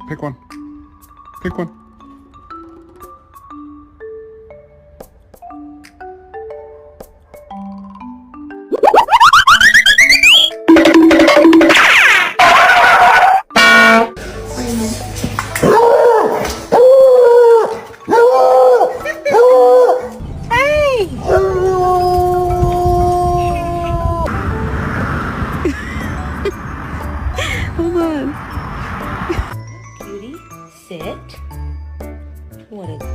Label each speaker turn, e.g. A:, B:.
A: Pick one. Pick one.
B: Hold on. Cutie, sit. What is